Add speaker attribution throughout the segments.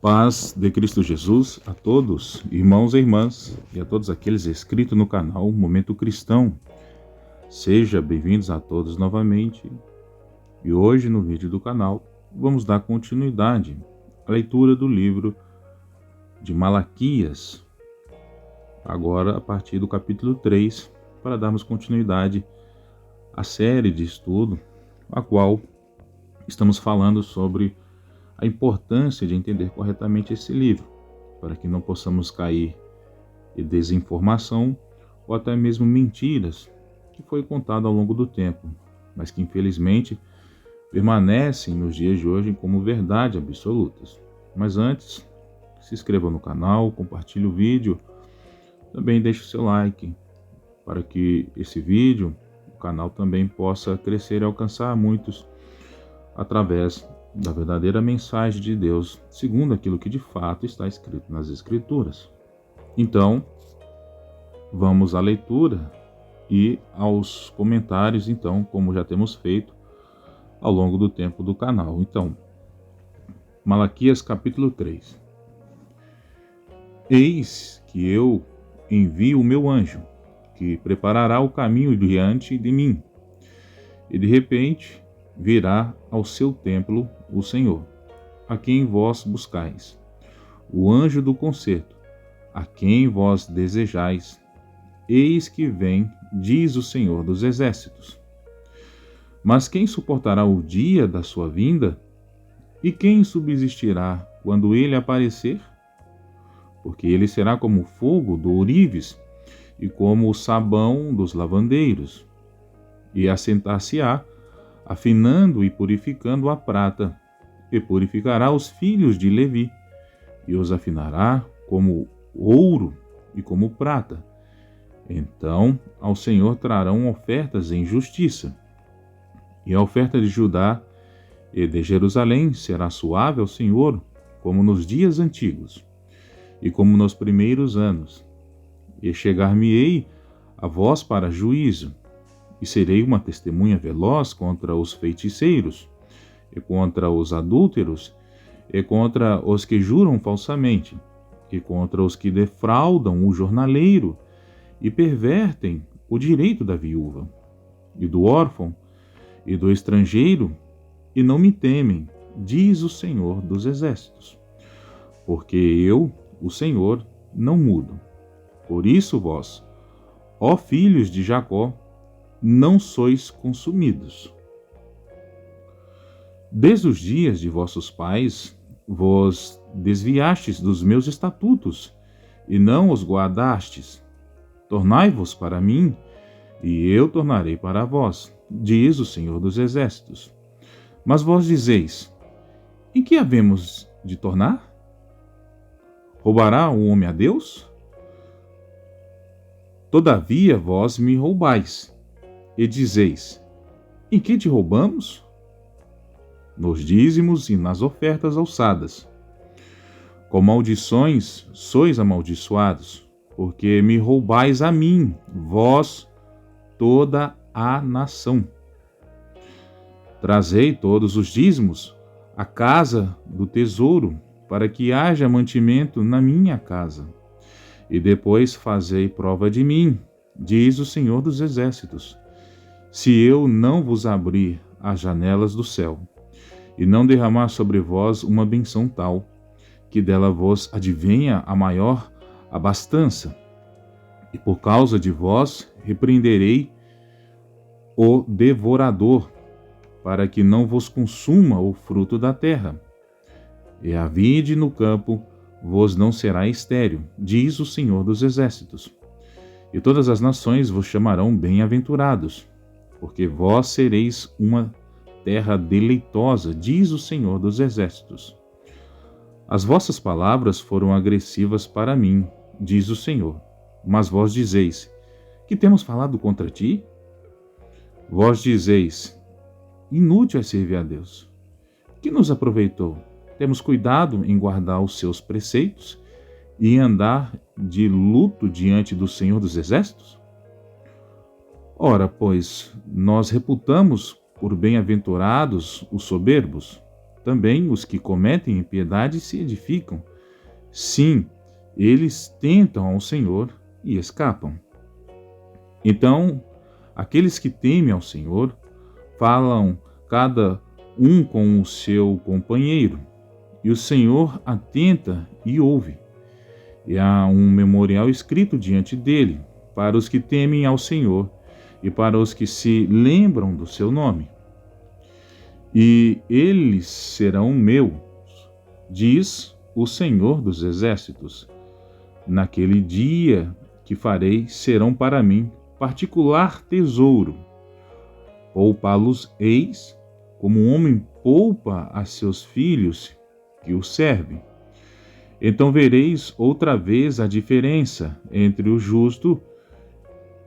Speaker 1: Paz de Cristo Jesus a todos, irmãos e irmãs, e a todos aqueles inscritos no canal Momento Cristão. Sejam bem-vindos a todos novamente. E hoje, no vídeo do canal, vamos dar continuidade à leitura do livro de Malaquias, agora a partir do capítulo 3, para darmos continuidade à série de estudo, a qual estamos falando sobre a importância de entender corretamente esse livro, para que não possamos cair em desinformação ou até mesmo mentiras que foi contado ao longo do tempo, mas que infelizmente permanecem nos dias de hoje como verdade absolutas. Mas antes, se inscreva no canal, compartilhe o vídeo, também deixe o seu like, para que esse vídeo, o canal também possa crescer e alcançar muitos através da verdadeira mensagem de Deus, segundo aquilo que de fato está escrito nas Escrituras. Então, vamos à leitura e aos comentários, então, como já temos feito ao longo do tempo do canal. Então, Malaquias capítulo 3. Eis que eu envio o meu anjo, que preparará o caminho diante de mim, e de repente virá ao seu templo o Senhor, a quem vós buscais, o anjo do concerto, a quem vós desejais. Eis que vem, diz o Senhor dos Exércitos. Mas quem suportará o dia da sua vinda? E quem subsistirá quando ele aparecer? Porque ele será como o fogo do ourives e como o sabão dos lavandeiros, e assentar-se-á, afinando e purificando a prata, e purificará os filhos de Levi, e os afinará como ouro e como prata. Então ao Senhor trarão ofertas em justiça, e a oferta de Judá e de Jerusalém será suave ao Senhor, como nos dias antigos, e como nos primeiros anos. E chegar-me-ei a vós para juízo, e serei uma testemunha veloz contra os feiticeiros, e contra os adúlteros, e contra os que juram falsamente, e contra os que defraudam o jornaleiro, e pervertem o direito da viúva, e do órfão, e do estrangeiro, e não me temem, diz o Senhor dos Exércitos. Porque eu, o Senhor, não mudo. Por isso vós, ó filhos de Jacó, não sois consumidos. Desde os dias de vossos pais, vos desviastes dos meus estatutos, e não os guardastes. Tornai-vos para mim, e eu tornarei para vós, diz o Senhor dos Exércitos. Mas vós dizeis: em que havemos de tornar? Roubará o homem a Deus? Todavia vós me roubais, e dizeis: em que te roubamos? Nos dízimos e nas ofertas alçadas. Com maldições sois amaldiçoados, porque me roubais a mim, vós, toda a nação. Trazei todos os dízimos à casa do tesouro, para que haja mantimento na minha casa. E depois fazei prova de mim, diz o Senhor dos Exércitos, se eu não vos abrir as janelas do céu, e não derramar sobre vós uma benção tal, que dela vos advenha a maior abastança. E por causa de vós repreenderei o devorador, para que não vos consuma o fruto da terra. E a vide no campo vos não será estéril, diz o Senhor dos Exércitos. E todas as nações vos chamarão bem-aventurados, porque vós sereis uma terra deleitosa, diz o Senhor dos Exércitos. As vossas palavras foram agressivas para mim, diz o Senhor. Mas vós dizeis: que temos falado contra ti? Vós dizeis: inútil é servir a Deus. Que nos aproveitou? Temos cuidado em guardar os seus preceitos e em andar de luto diante do Senhor dos Exércitos? Ora, pois, nós reputamos por bem-aventurados os soberbos, também os que cometem impiedade se edificam. Sim, eles tentam ao Senhor e escapam. Então, aqueles que temem ao Senhor falam cada um com o seu companheiro, e o Senhor atenta e ouve. E há um memorial escrito diante dele, para os que temem ao Senhor e para os que se lembram do seu nome. E eles serão meus, diz o Senhor dos Exércitos. Naquele dia que farei, serão para mim particular tesouro. Poupá-los eis, como um homem poupa a seus filhos que o servem. Então vereis outra vez a diferença entre o justo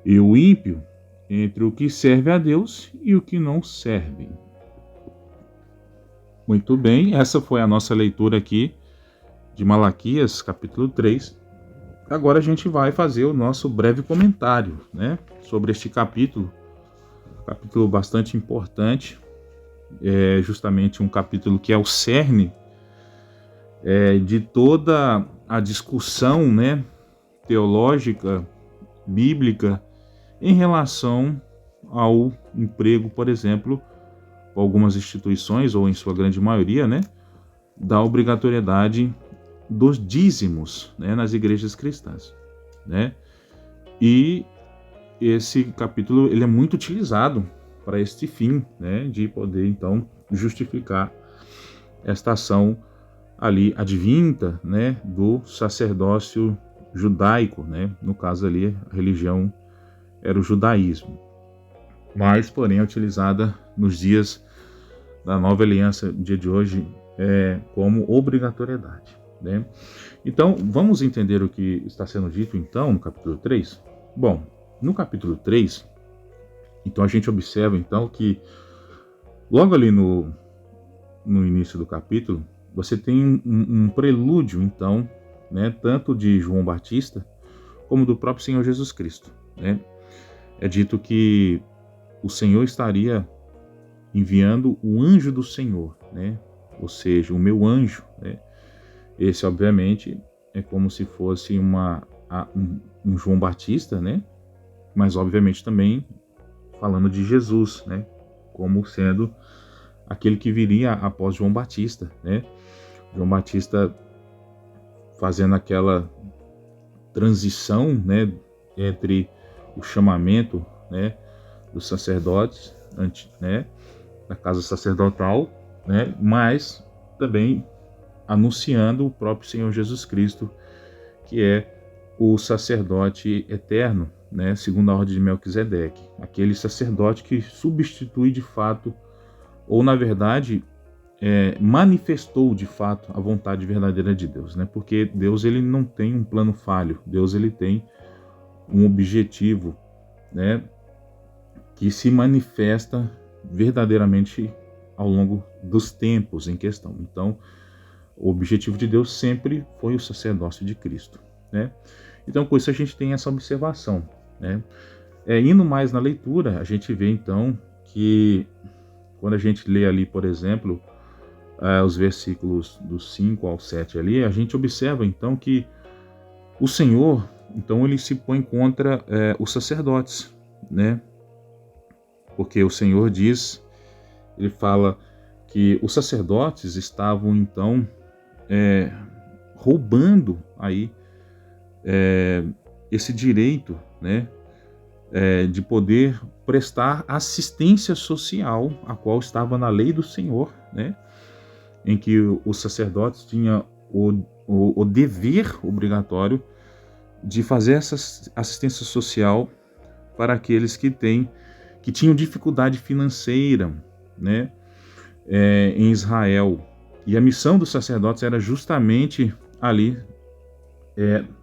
Speaker 1: e o ímpio, entre o que serve a Deus e o que não serve. Muito bem, essa foi a nossa leitura aqui de Malaquias, capítulo 3. Agora a gente vai fazer o nosso breve comentário, sobre este capítulo bastante importante, justamente um capítulo que é o cerne de toda a discussão, teológica, bíblica, em relação ao emprego, por exemplo, algumas instituições, ou em sua grande maioria, da obrigatoriedade dos dízimos, nas igrejas cristãs, E esse capítulo ele é muito utilizado para este fim, de poder então justificar esta ação ali advinta, do sacerdócio judaico, no caso ali a religião era o judaísmo, mas porém é utilizada nos dias da nova aliança, no dia de hoje, como obrigatoriedade. Então, vamos entender o que está sendo dito então no capítulo 3? Bom, no capítulo 3, então a gente observa então que logo ali no início do capítulo, você tem um prelúdio então, tanto de João Batista como do próprio Senhor Jesus Cristo. É dito que o Senhor estaria enviando o anjo do Senhor, ou seja, o meu anjo. Esse, obviamente, é como se fosse um João Batista, mas, obviamente, também falando de Jesus, como sendo aquele que viria após João Batista, João Batista fazendo aquela transição, entre o chamamento, dos sacerdotes, da casa sacerdotal, mas também anunciando o próprio Senhor Jesus Cristo, que é o sacerdote eterno, segundo a ordem de Melquisedeque, aquele sacerdote que substitui de fato, ou na verdade manifestou de fato a vontade verdadeira de Deus, porque Deus ele não tem um plano falho, Deus ele tem um objetivo, que se manifesta verdadeiramente ao longo dos tempos em questão. Então, o objetivo de Deus sempre foi o sacerdócio de Cristo, Então, com isso a gente tem essa observação, indo mais na leitura, a gente vê então que quando a gente lê ali, por exemplo, os versículos do 5 ao 7 ali, a gente observa então que o Senhor, então ele se põe contra os sacerdotes, porque o Senhor diz, ele fala que os sacerdotes estavam então roubando aí esse direito, de poder prestar assistência social, a qual estava na lei do Senhor, em que os sacerdotes tinham o dever obrigatório de fazer essa assistência social para aqueles que tinham dificuldade financeira, em Israel. E a missão dos sacerdotes era justamente ali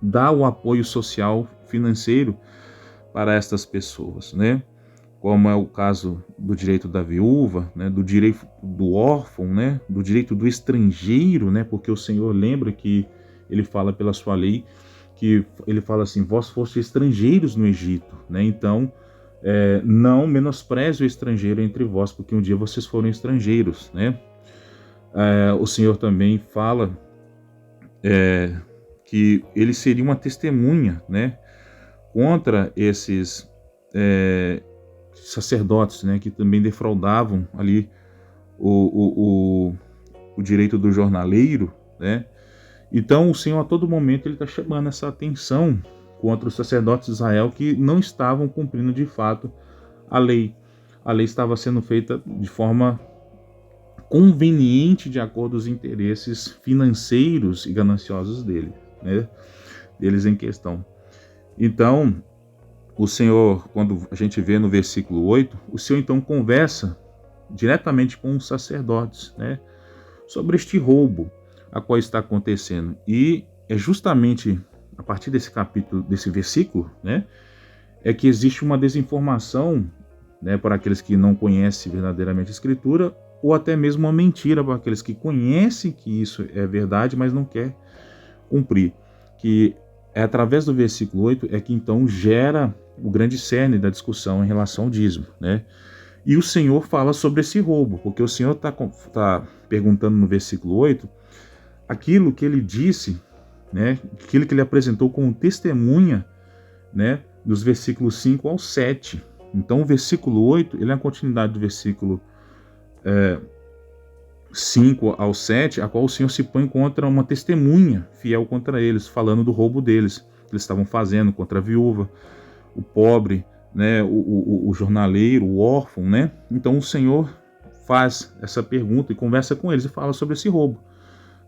Speaker 1: dar o apoio social, financeiro para estas pessoas, como é o caso do direito da viúva, do direito do órfão, do direito do estrangeiro, porque o Senhor lembra que ele fala pela sua lei, que ele fala assim, vós fostes estrangeiros no Egito, então não menospreze o estrangeiro entre vós, porque um dia vocês foram estrangeiros, O Senhor também fala que ele seria uma testemunha, né, contra esses sacerdotes, né, que também defraudavam ali o direito do jornaleiro, né? Então o Senhor a todo momento ele está chamando essa atenção contra os sacerdotes de Israel que não estavam cumprindo de fato a lei. A lei estava sendo feita de forma conveniente de acordo com os interesses financeiros e gananciosos dele, né? Deles em questão. Então, o Senhor, quando a gente vê no versículo 8, o Senhor então conversa diretamente com os sacerdotes, né, sobre este roubo a qual está acontecendo. E é justamente a partir desse capítulo, desse versículo, né, é que existe uma desinformação, né, para aqueles que não conhecem verdadeiramente a Escritura, ou até mesmo uma mentira para aqueles que conhecem que isso é verdade, mas não quer cumprir. Que é através do versículo 8 é que então gera o grande cerne da discussão em relação ao dízimo, né? E o Senhor fala sobre esse roubo, porque o Senhor está perguntando no versículo 8 aquilo que ele disse, né? Aquilo que ele apresentou como testemunha, né? Dos versículos 5 ao 7. Então o versículo 8 ele é a continuidade do versículo 5 ao 7, a qual o Senhor se põe contra uma testemunha fiel contra eles, falando do roubo deles, que eles estavam fazendo contra a viúva, o pobre, né, o jornaleiro, o órfão, né? Então o Senhor faz essa pergunta e conversa com eles e fala sobre esse roubo,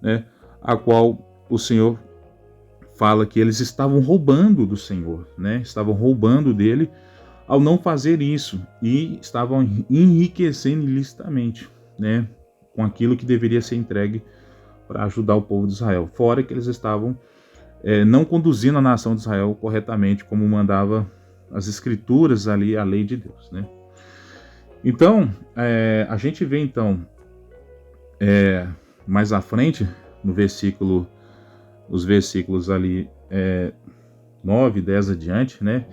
Speaker 1: né? A qual o Senhor fala que eles estavam roubando do Senhor, né? Estavam roubando dele ao não fazer isso e estavam enriquecendo ilicitamente, né? Com aquilo que deveria ser entregue para ajudar o povo de Israel. Fora que eles estavam não conduzindo a nação de Israel corretamente, como mandava as escrituras ali, a lei de Deus, né? Então, a gente vê então mais à frente, no versículo, os versículos ali 9, 10 adiante, né?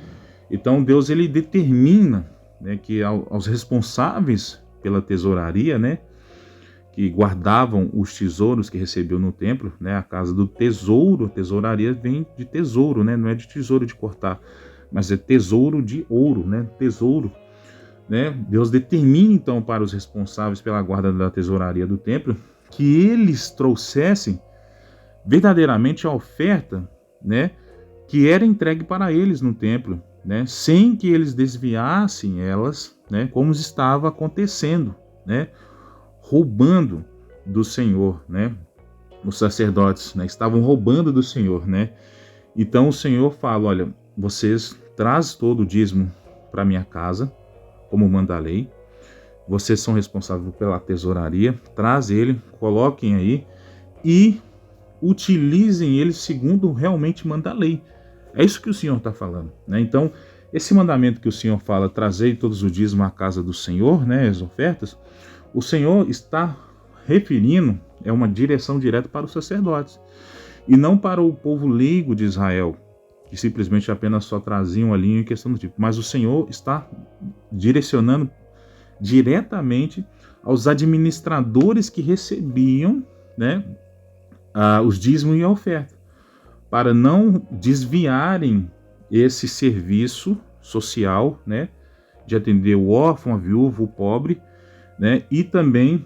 Speaker 1: Então Deus ele determina, né, que aos responsáveis pela tesouraria, né, que guardavam os tesouros que recebeu no templo, né, a casa do tesouro, a tesouraria vem de tesouro, né, não é de tesouro de cortar, mas é tesouro de ouro, né, tesouro, né. Deus determina então para os responsáveis pela guarda da tesouraria do templo que eles trouxessem verdadeiramente a oferta, né, que era entregue para eles no templo, né, sem que eles desviassem elas, né, como estava acontecendo, né, roubando do Senhor, né, os sacerdotes, né, estavam roubando do Senhor, né. Então o Senhor fala, olha, vocês trazem todo o dízimo para minha casa, como manda a lei, vocês são responsáveis pela tesouraria, traz ele, coloquem aí e utilizem ele segundo realmente manda a lei. É isso que o Senhor está falando, né? Então, esse mandamento que o Senhor fala, trazei todos os dízimos à casa do Senhor, né, as ofertas, o Senhor está referindo, é uma direção direta para os sacerdotes, e não para o povo leigo de Israel, que simplesmente apenas só traziam ali em questão do tipo, mas o Senhor está direcionando diretamente aos administradores que recebiam, né, os dízimos e a oferta, para não desviarem esse serviço social, né, de atender o órfão, a viúva, o pobre, né, e também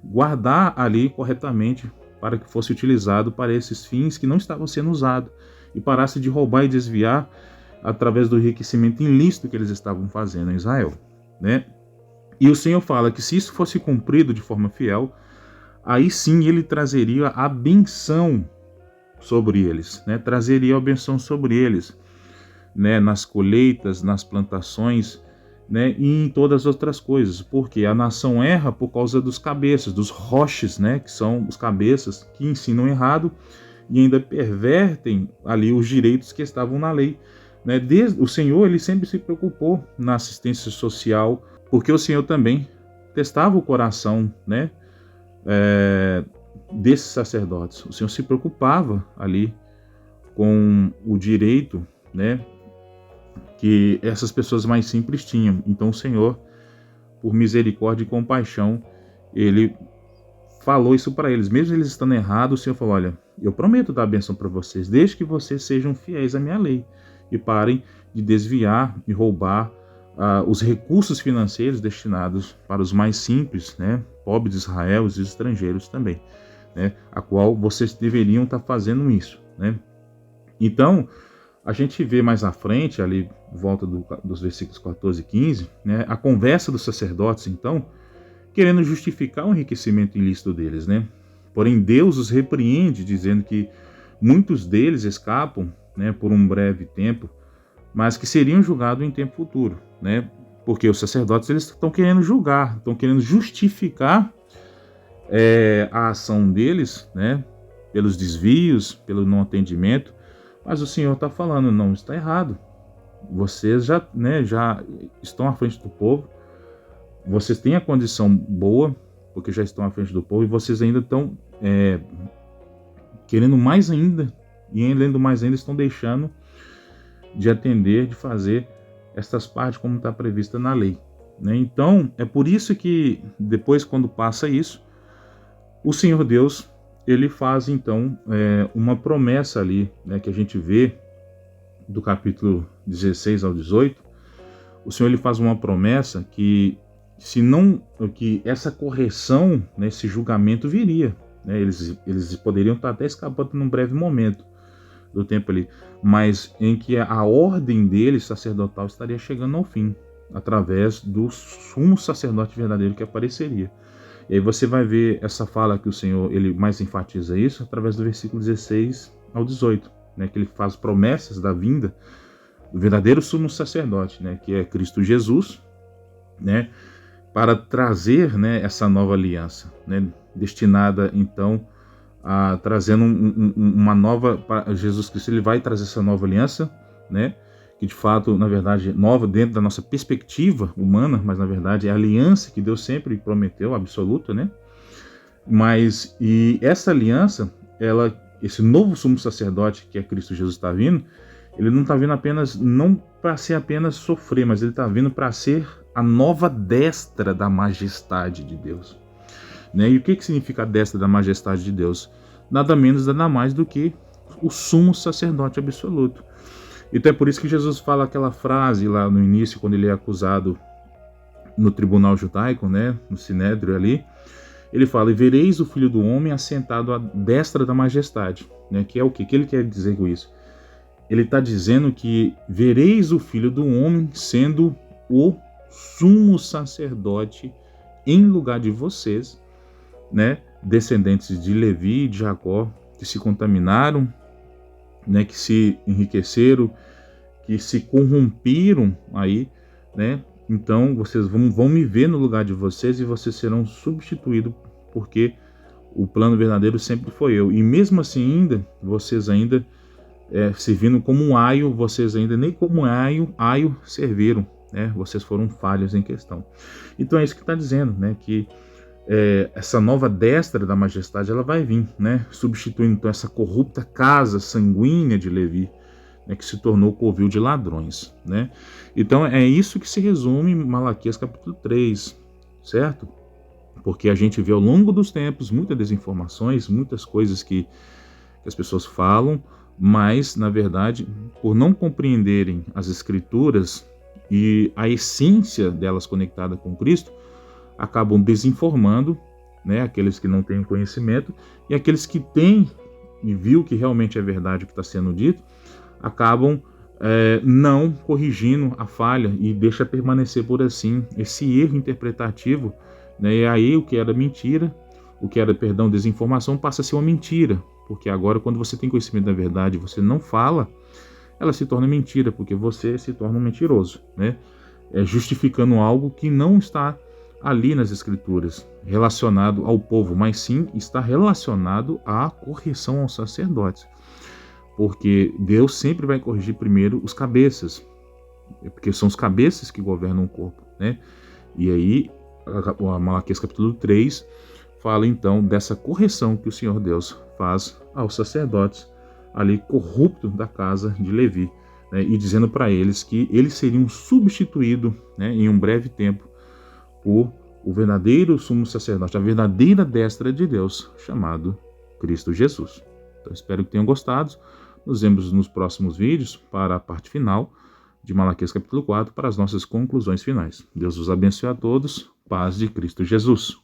Speaker 1: guardar ali corretamente para que fosse utilizado para esses fins que não estavam sendo usados e parasse de roubar e desviar através do enriquecimento ilícito que eles estavam fazendo em Israel, né? E o Senhor fala que se isso fosse cumprido de forma fiel, aí sim ele trazeria a benção sobre eles, né? Trazeria a benção sobre eles, né? Nas colheitas, nas plantações, né? E em todas as outras coisas, porque a nação erra por causa dos cabeças, dos roches, né? Que são os cabeças que ensinam errado e ainda pervertem ali os direitos que estavam na lei, né? O Senhor ele sempre se preocupou na assistência social, porque o Senhor também testava o coração, né? Desses sacerdotes. O Senhor se preocupava ali com o direito, né, que essas pessoas mais simples tinham. Então o Senhor, por misericórdia e compaixão, ele falou isso para eles, mesmo eles estando errados, o Senhor falou: olha, eu prometo dar a bênção para vocês, desde que vocês sejam fiéis à minha lei e parem de desviar e roubar os recursos financeiros destinados para os mais simples, né, pobres de Israel, os estrangeiros também, né, a qual vocês deveriam estar fazendo isso, né. Então, a gente vê mais à frente, ali, volta dos versículos 14 e 15, né, a conversa dos sacerdotes, então, querendo justificar o enriquecimento ilícito deles, né. Porém, Deus os repreende, dizendo que muitos deles escapam, né, por um breve tempo, mas que seriam julgados em tempo futuro, né? Porque os sacerdotes eles estão querendo julgar, estão querendo justificar a ação deles, né? Pelos desvios, pelo não atendimento, mas o Senhor está falando, não, está errado. Vocês já, né, já estão à frente do povo, vocês têm a condição boa, porque já estão à frente do povo, e vocês ainda estão querendo mais ainda, e além do mais ainda estão deixando de atender, de fazer estas partes como está prevista na lei, né? Então, é por isso que depois, quando passa isso, o Senhor Deus, ele faz então uma promessa ali, né, que a gente vê do capítulo 16 ao 18, o Senhor ele faz uma promessa que que essa correção, né, esse julgamento viria, né? Eles poderiam estar até escapando num breve momento do tempo ali, mas em que a ordem deles sacerdotal estaria chegando ao fim, através do sumo sacerdote verdadeiro que apareceria. E aí você vai ver essa fala que o Senhor ele mais enfatiza isso através do versículo 16 ao 18, né, que ele faz promessas da vinda do verdadeiro sumo sacerdote, né, que é Cristo Jesus, né, para trazer, né, essa nova aliança, né, destinada então trazendo uma nova, Jesus Cristo ele vai trazer essa nova aliança, né, que de fato, na verdade, nova dentro da nossa perspectiva humana, mas na verdade é a aliança que Deus sempre prometeu, absoluta, né, mas e essa aliança, esse novo sumo sacerdote que é Cristo Jesus está vindo, ele não está vindo apenas, não para ser apenas sofrer, mas ele está vindo para ser a nova destra da majestade de Deus. Né? E o que significa a destra da majestade de Deus? Nada menos, nada mais do que o sumo sacerdote absoluto. Então é por isso que Jesus fala aquela frase lá no início, quando ele é acusado no tribunal judaico, né, no Sinédrio ali, ele fala: e vereis o Filho do Homem assentado à destra da majestade. Né? Que é o quê? O que ele quer dizer com isso? Ele está dizendo que vereis o Filho do Homem sendo o sumo sacerdote em lugar de vocês, né, descendentes de Levi e de Jacó, que se contaminaram, né, que se enriqueceram, que se corromperam aí, né? Então vocês vão me ver no lugar de vocês e vocês serão substituídos, porque o plano verdadeiro sempre foi eu. E mesmo assim ainda, vocês ainda servindo como um aio, vocês ainda nem como aio serviram, né? Vocês foram falhos em questão. Então é isso que está dizendo, né? Que essa nova destra da majestade ela vai vir, né, substituindo então essa corrupta casa sanguínea de Levi, né, que se tornou covil de ladrões, né? Então é isso que se resume em Malaquias capítulo 3, certo? Porque a gente vê ao longo dos tempos muitas desinformações, muitas coisas que as pessoas falam, mas na verdade, por não compreenderem as escrituras e a essência delas conectada com Cristo, acabam desinformando, né, aqueles que não têm conhecimento, e aqueles que têm e viu que realmente é verdade o que está sendo dito, acabam não corrigindo a falha e deixa permanecer por assim esse erro interpretativo, né, e aí o que era mentira, o que era, perdão, desinformação, passa a ser uma mentira, porque agora quando você tem conhecimento da verdade e você não fala, ela se torna mentira, porque você se torna um mentiroso, né, justificando algo que não está ali nas escrituras, relacionado ao povo, mas sim está relacionado à correção aos sacerdotes. Porque Deus sempre vai corrigir primeiro os cabeças, porque são os cabeças que governam o corpo, né? E aí, a Malaquias capítulo 3 fala então dessa correção que o Senhor Deus faz aos sacerdotes ali corruptos da casa de Levi, né? E dizendo para eles que eles seriam substituídos, né, em um breve tempo por o verdadeiro sumo sacerdote, a verdadeira destra de Deus, chamado Cristo Jesus. Então, espero que tenham gostado. Nos vemos nos próximos vídeos para a parte final de Malaquias capítulo 4, para as nossas conclusões finais. Deus os abençoe a todos. Paz de Cristo Jesus.